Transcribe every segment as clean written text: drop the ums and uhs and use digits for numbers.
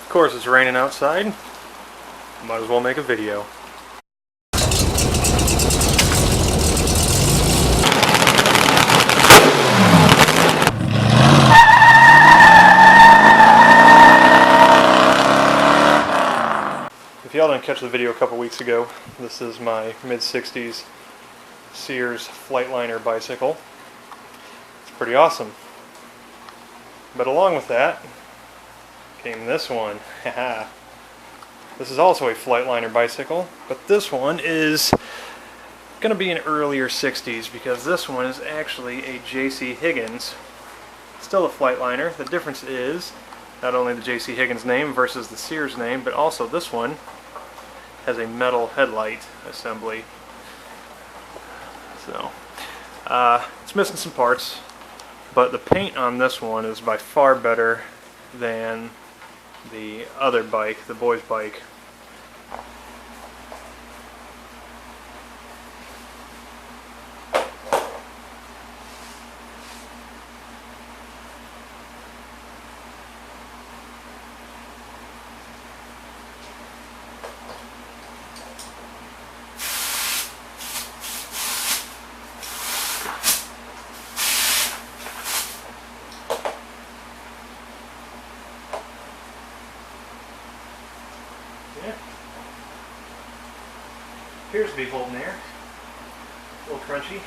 Of course, it's raining outside. Might as well make a video. If y'all didn't catch the video a couple weeks ago, this is my mid-60s Sears Flightliner bicycle. It's pretty awesome. But along with that came this one. This is also a Flightliner bicycle, but this one is going to be an earlier 60s because this one is actually a JC Higgins. Still a Flightliner. The difference is not only the JC Higgins name versus the Sears name, but also this one has a metal headlight assembly. So it's missing some parts, but the paint on this one is by far better than the other bike, the boys' bike. Yeah. Appears to be holding there. A little crunchy.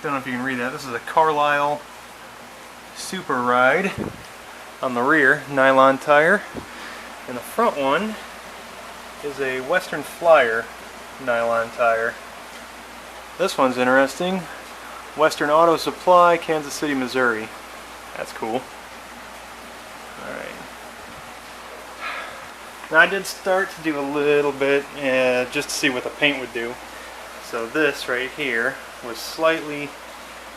Don't know if you can read that. This is a Carlisle Super Ride on the rear, nylon tire. And the front one is a Western Flyer nylon tire. This one's interesting. Western Auto Supply, Kansas City, Missouri. That's cool. Alright. Now I did start to do a little bit just to see what the paint would do. So this right here was slightly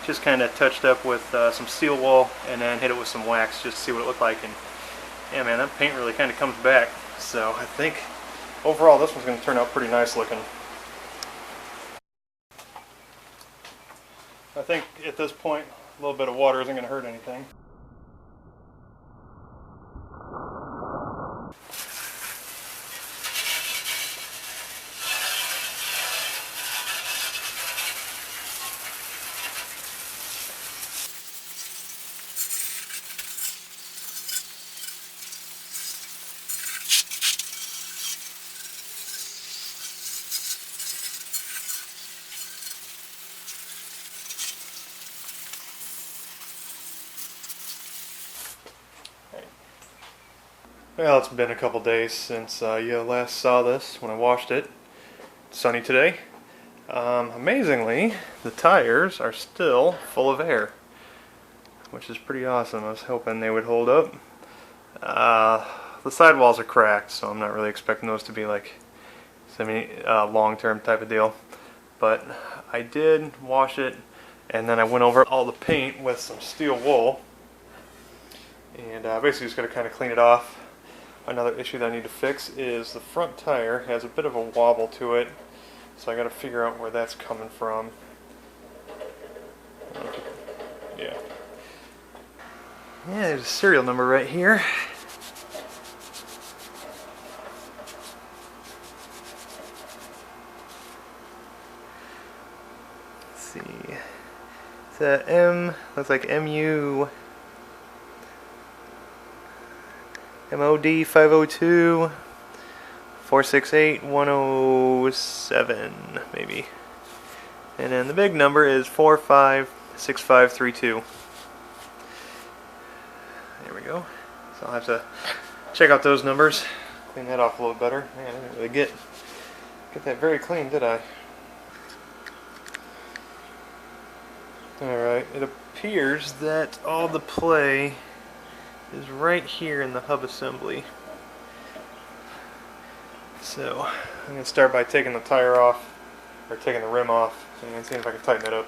just kind of touched up with some steel wool and then hit it with some wax just to see what it looked like. And yeah, man, that paint really kind of comes back. So I think overall this one's going to turn out pretty nice looking. I think at this point a little bit of water isn't going to hurt anything. Well, it's been a couple days since you last saw this when I washed it. It's sunny today. Amazingly, the tires are still full of air, which is pretty awesome. I was hoping they would hold up. The sidewalls are cracked, so I'm not really expecting those to be like long-term type of deal. But I did wash it, and then I went over all the paint with some steel wool, and basically just going to kind of clean it off. Another issue that I need to fix is the front tire has a bit of a wobble to it, so I got to figure out where that's coming from. Yeah. Yeah, there's a serial number right here. Let's see. It's a M, looks like MU. MOD 502 468 107 maybe. And then the big number is 456532. There There we go. So I'll have to check out those numbers, clean that off a little better. Man, I didn't really get that very clean, did I? Alright, it appears that all the play is right here in the hub assembly. So I'm going to start by taking the tire off, or taking the rim off, and seeing if I can tighten it up.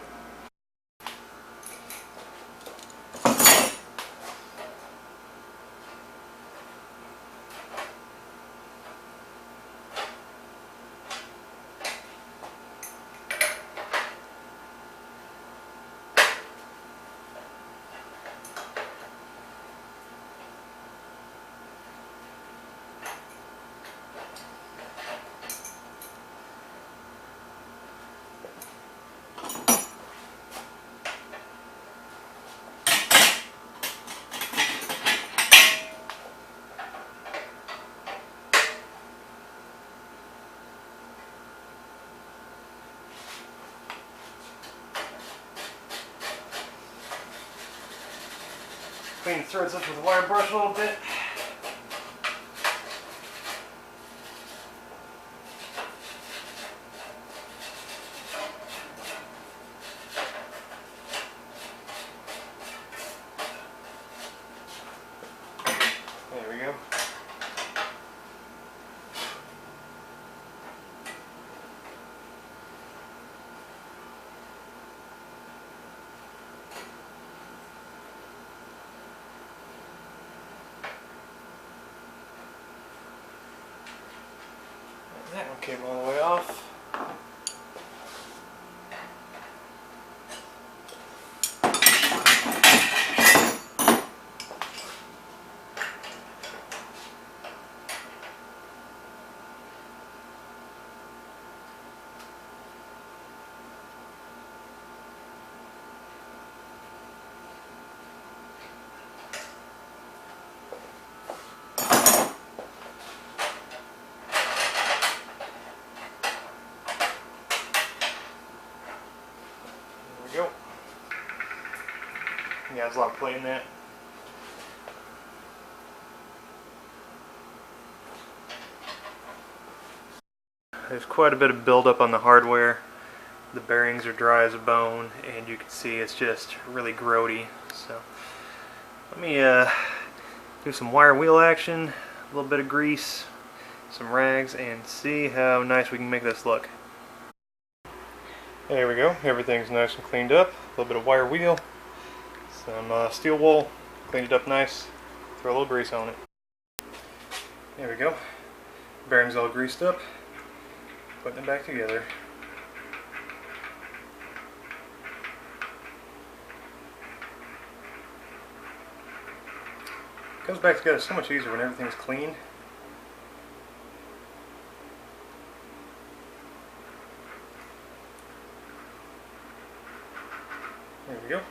Clean the threads up with a wire brush a little bit. There we go. That one came all the way off. Go. Yeah, there's a lot of play in that. There's quite a bit of buildup on the hardware. The bearings are dry as a bone, and you can see it's just really grody. So let me do some wire wheel action, a little bit of grease, some rags, and see how nice we can make this look. There we go, everything's nice and cleaned up. A little bit of wire wheel, some steel wool, cleaned it up nice, throw a little grease on it. There we go, bearings all greased up, putting it back together. It goes back together so much easier when everything's clean. There we go.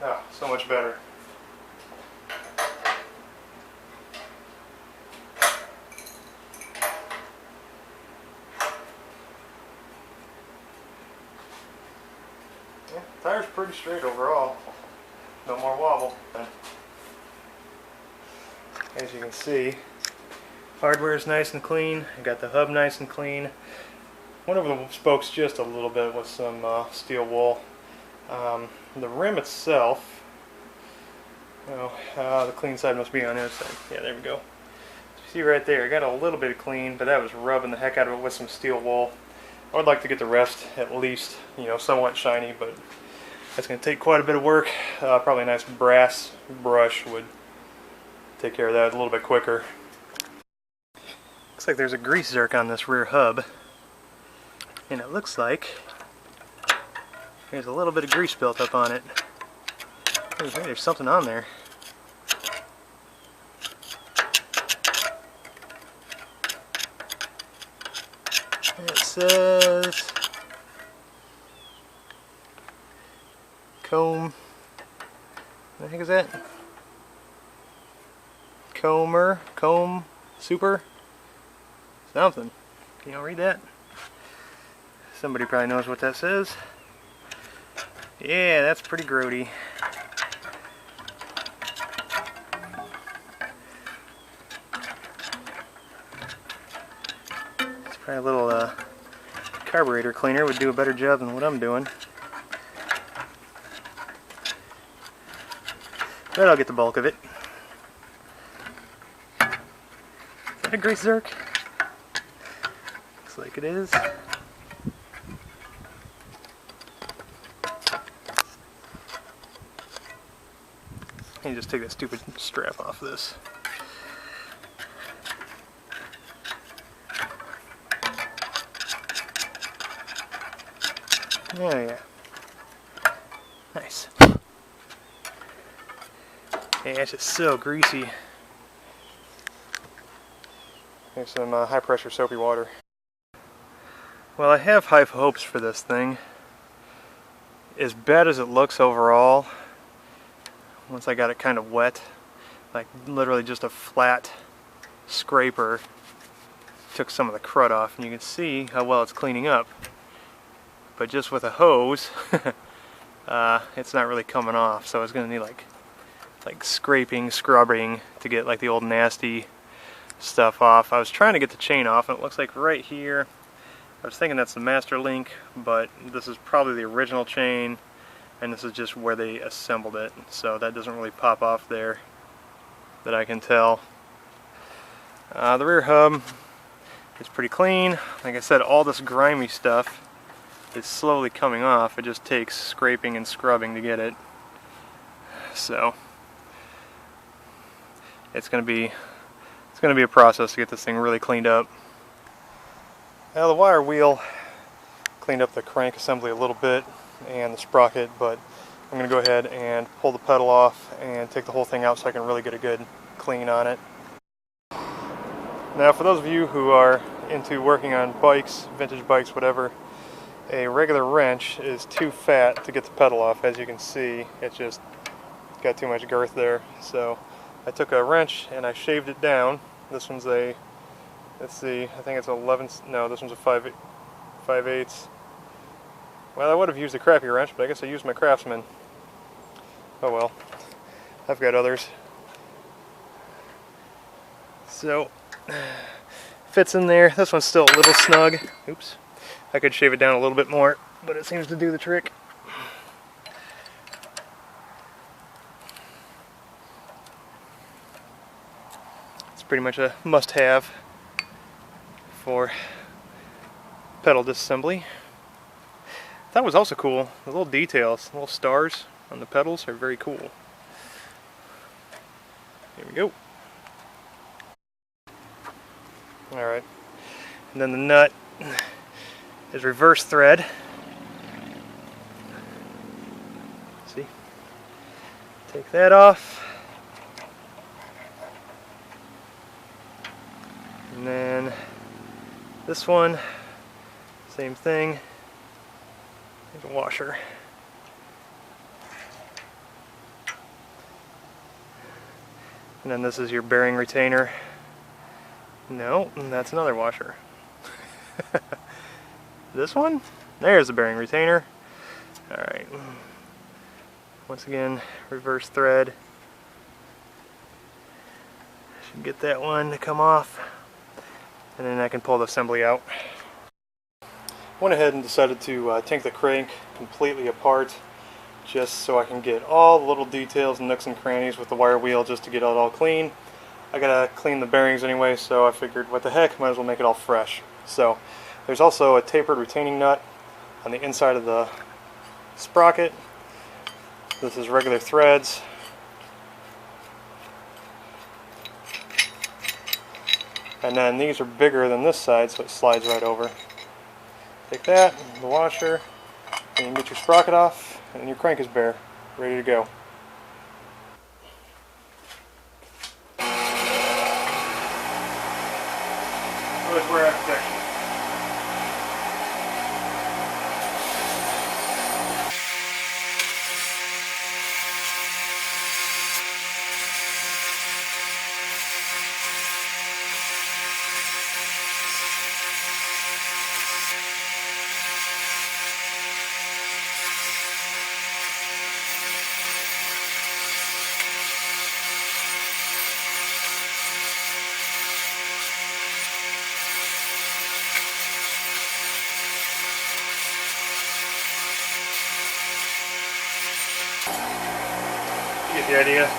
Oh, so much better. Yeah, tire's pretty straight overall. No more wobble. As you can see, hardware is nice and clean. I got the hub nice and clean. Went over the spokes just a little bit with some steel wool. The rim itself, the clean side must be on the other side. Yeah, there we go. So see right there, I got a little bit of clean, but that was rubbing the heck out of it with some steel wool. I would like to get the rest at least, somewhat shiny, but that's going to take quite a bit of work. Probably a nice brass brush would take care of that a little bit quicker. like there's a grease zerk on this rear hub, and it looks like there's a little bit of grease built up on it. Hey, there's something on there. It says comb. What the heck is that? Comb super? Something. Can y'all read that? Somebody probably knows what that says. Yeah, that's pretty grody. It's probably a little carburetor cleaner would do a better job than what I'm doing. But I'll get the bulk of it. Is that a grease zerk? Looks like it is. And just take that stupid strap off this. Oh yeah. Nice. Yeah, it's just so greasy. Here's some high pressure soapy water. Well, I have high hopes for this thing. As bad as it looks overall, once I got it kind of wet, like literally just a flat scraper took some of the crud off, and you can see how well it's cleaning up. But just with a hose, it's not really coming off, so it's going to need like scraping, scrubbing to get like the old nasty stuff off. I was trying to get the chain off, and it looks like right here, I was thinking that's the master link, but this is probably the original chain, and this is just where they assembled it, so that doesn't really pop off there that I can tell. The rear hub is pretty clean. Like I said, all this grimy stuff is slowly coming off. It just takes scraping and scrubbing to get it. So it's gonna be a process to get this thing really cleaned up. Now the wire wheel cleaned up the crank assembly a little bit and the sprocket, but I'm gonna go ahead and pull the pedal off and take the whole thing out so I can really get a good clean on it. Now for those of you who are into working on bikes, vintage bikes, whatever, a regular wrench is too fat to get the pedal off. As you can see, it's just got too much girth there. So I took a wrench and I shaved it down. This one's a, let's see, I think it's 11, no, this one's a 5/8. Well, I would have used a crappy wrench, but I guess I used my Craftsman. Oh well, I've got others. So, fits in there. This one's still a little snug. Oops. I could shave it down a little bit more, but it seems to do the trick. It's pretty much a must-have for pedal disassembly. That was also cool. The little details, the little stars on the pedals are very cool. Here we go. Alright. And then the nut is reverse thread. See? Take that off. And then this one, same thing. There's a washer. And then this is your bearing retainer. No, that's another washer. This one? There's the bearing retainer. Alright. Once again, reverse thread. Should get that one to come off. And then I can pull the assembly out. Went ahead and decided to take the crank completely apart, just so I can get all the little details and nooks and crannies with the wire wheel, just to get it all clean. I gotta clean the bearings anyway, so I figured, what the heck, might as well make it all fresh. So there's also a tapered retaining nut on the inside of the sprocket. This is regular threads. And then these are bigger than this side, so it slides right over. Take that, the washer, and you can get your sprocket off, and your crank is bare, ready to go. So it's wear out protection. You get the idea.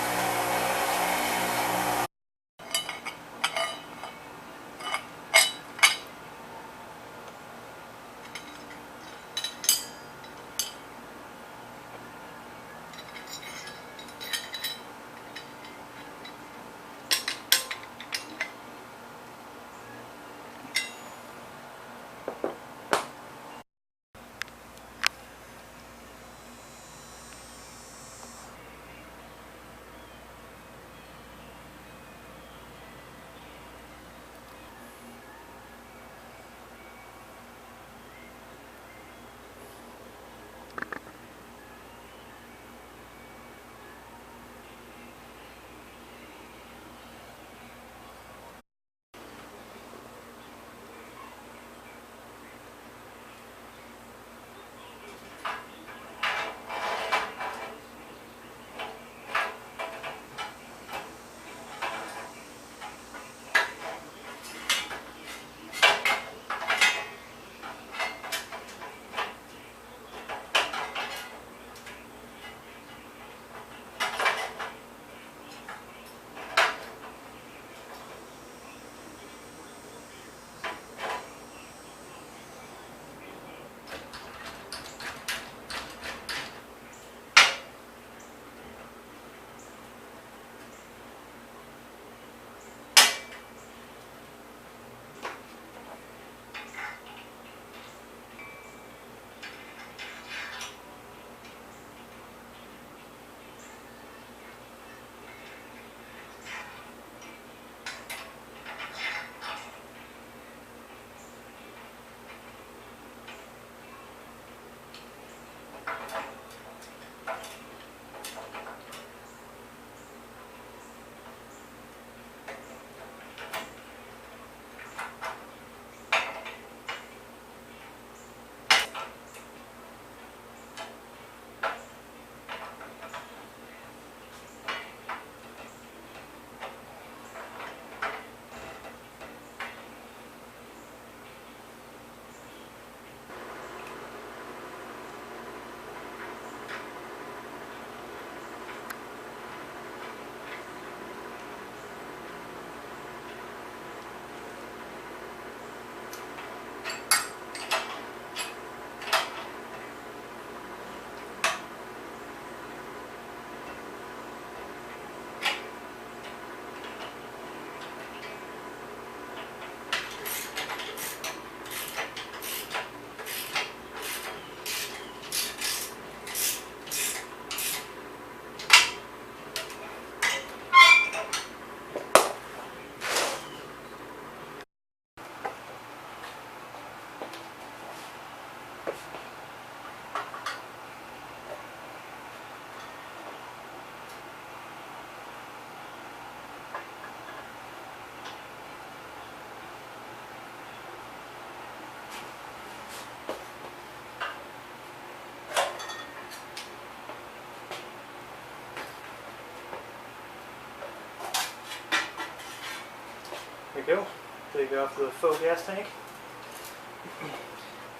There you go. Take off the faux gas tank.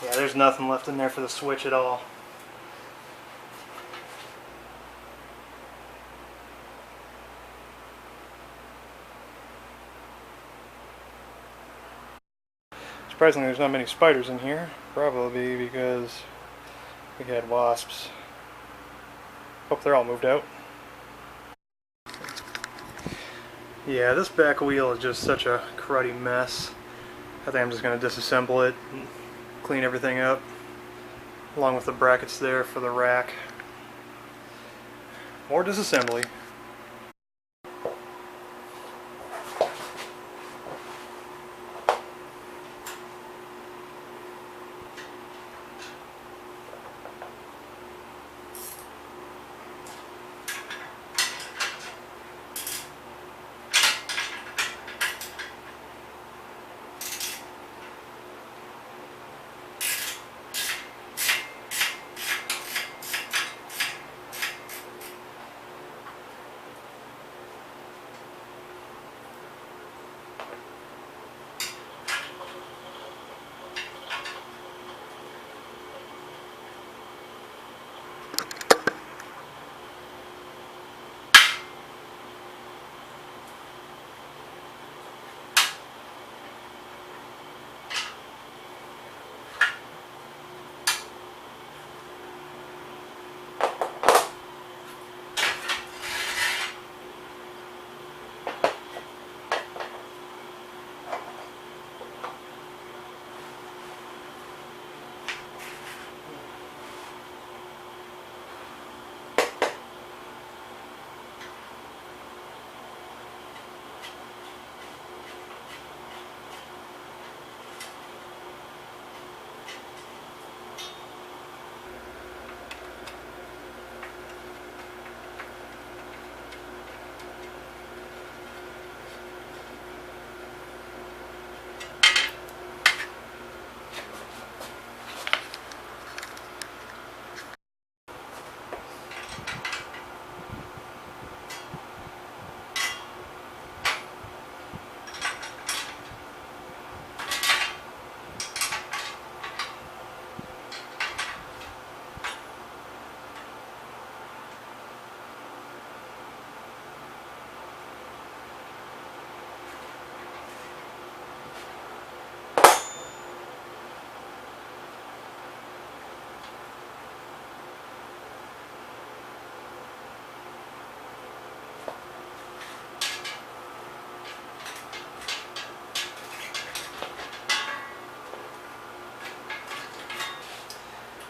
Yeah, there's nothing left in there for the switch at all. Surprisingly, there's not many spiders in here. Probably because we had wasps. Hope they're all moved out. Yeah, this back wheel is just such a cruddy mess. I think I'm just going to disassemble it and clean everything up, along with the brackets there for the rack. More disassembly.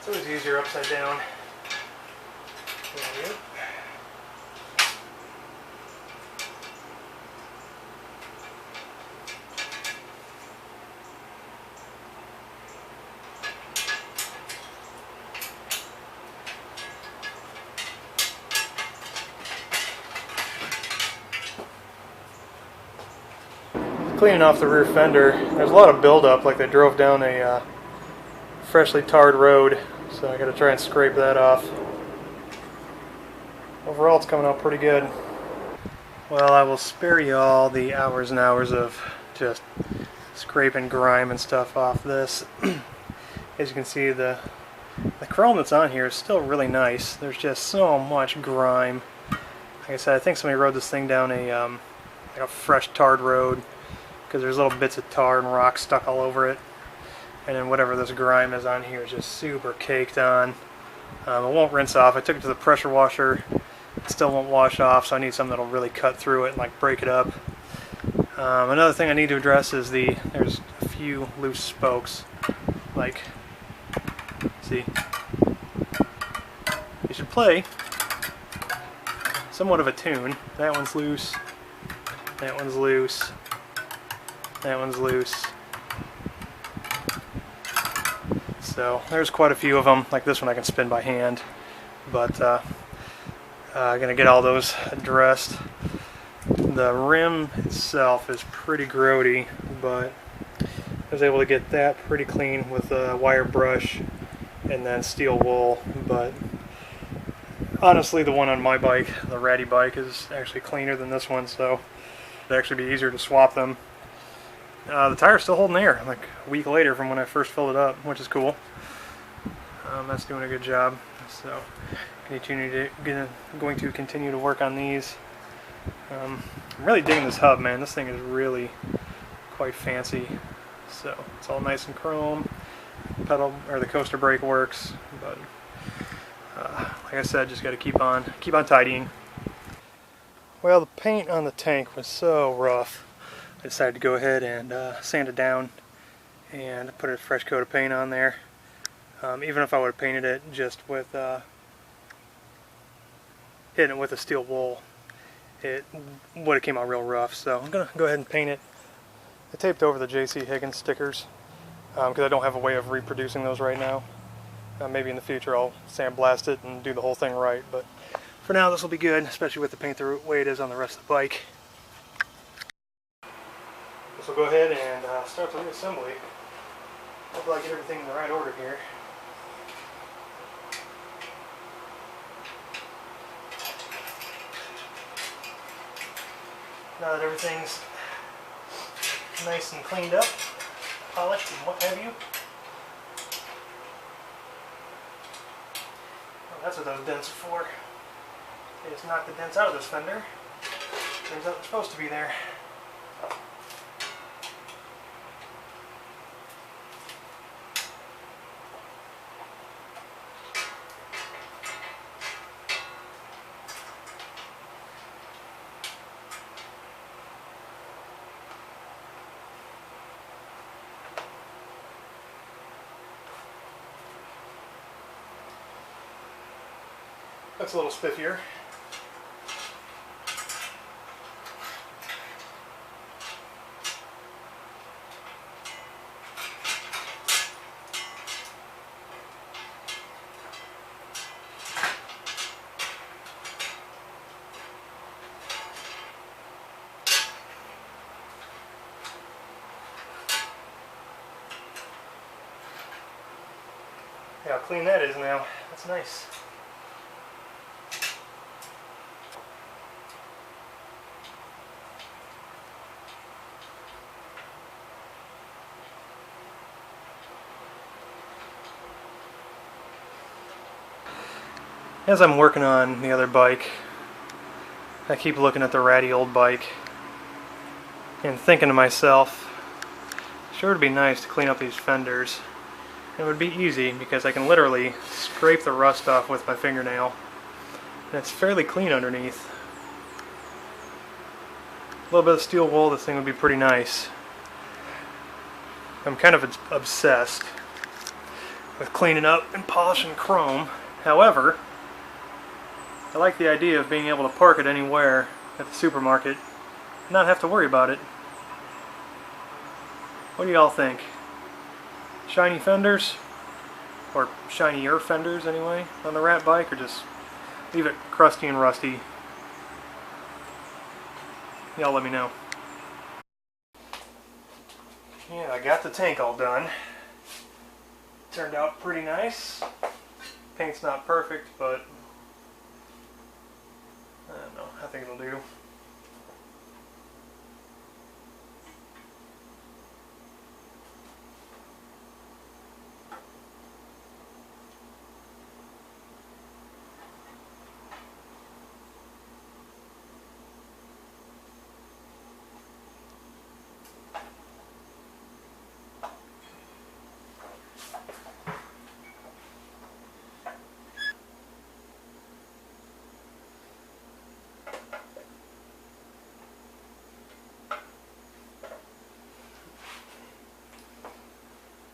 It's always easier upside down. There we go. Cleaning off the rear fender, there's a lot of buildup, like they drove down a freshly tarred road, so I gotta try and scrape that off. Overall, it's coming out pretty good. Well, I will spare you all the hours and hours of just scraping grime and stuff off this. As you can see, the chrome that's on here is still really nice. There's just so much grime. Like I said, I think somebody rode this thing down like a fresh tarred road, because there's little bits of tar and rock stuck all over it. And then whatever this grime is on here is just super caked on. It won't rinse off. I took it to the pressure washer. It still won't wash off, so I need something that'll really cut through it and like break it up. Another thing I need to address is there's a few loose spokes. Like, see, you should play somewhat of a tune. That one's loose. That one's loose. That one's loose. So there's quite a few of them. Like this one I can spin by hand, but I'm gonna get all those addressed. The rim itself is pretty grody, but I was able to get that pretty clean with a wire brush and then steel wool. But honestly, the one on my bike, the ratty bike, is actually cleaner than this one, so it'd actually be easier to swap them. The tire's still holding air, like a week later from when I first filled it up, which is cool. That's doing a good job. So, going to continue to work on these. I'm really digging this hub, man. This thing is really quite fancy. So it's all nice and chrome. The coaster brake works, but like I said, just got to keep on tidying. Well, the paint on the tank was so rough, I decided to go ahead and sand it down and put a fresh coat of paint on there. Even if I would have painted it just with hitting it with a steel wool, it would have came out real rough. So I'm going to go ahead and paint it. I taped over the JC Higgins stickers because I don't have a way of reproducing those right now. Maybe in the future I'll sandblast it and do the whole thing right, but for now this will be good, especially with the paint the way it is on the rest of the bike. This will go ahead and start the reassembly. Hopefully I get everything in the right order here. Now that everything's nice and cleaned up, polished and what have you. Well, that's what those dents are for. They just knocked the dents out of this fender. Turns out they're supposed to be there. Looks a little spiffier. Yeah, how clean that is now. That's nice. As I'm working on the other bike, I keep looking at the ratty old bike and thinking to myself, sure it'd be nice to clean up these fenders. It would be easy because I can literally scrape the rust off with my fingernail and it's fairly clean underneath. A little bit of steel wool, this thing would be pretty nice. I'm kind of obsessed with cleaning up and polishing chrome. However, I like the idea of being able to park it anywhere at the supermarket and not have to worry about it. What do y'all think? Shiny fenders? Or shinier fenders anyway on the rat bike, or just leave it crusty and rusty? Y'all let me know. Yeah, I got the tank all done. Turned out pretty nice. Paint's not perfect, but I don't know, I think it'll do.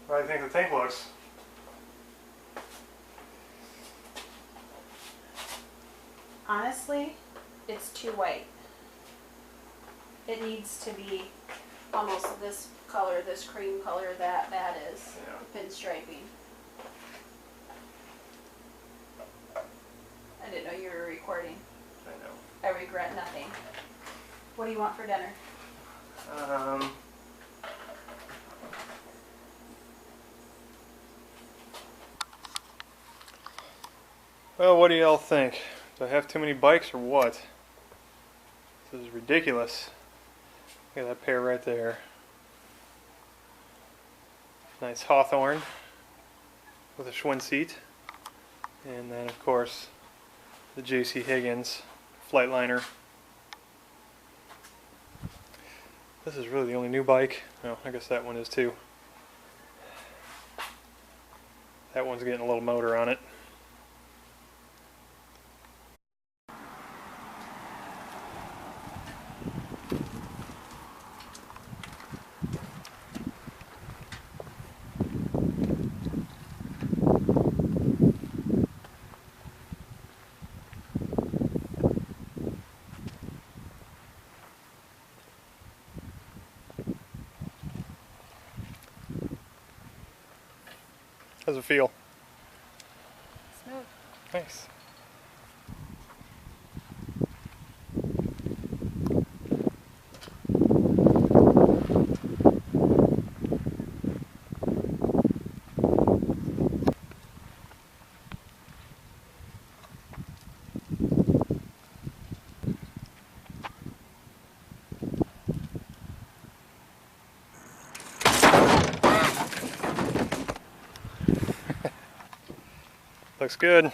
How do you think the tank looks? Honestly, it's too white. It needs to be almost this color, this cream color that is. Yeah. Pinstriping. I didn't know you were recording. I know. I regret nothing. What do you want for dinner? Well, what do y'all think? Do I have too many bikes or what? This is ridiculous. Look at that pair right there. Nice Hawthorne with a Schwinn seat. And then, of course, the JC Higgins Flightliner. This is really the only new bike. Oh, I guess that one is too. That one's getting a little motor on it. How's it feel? Smooth. Nice. Looks good.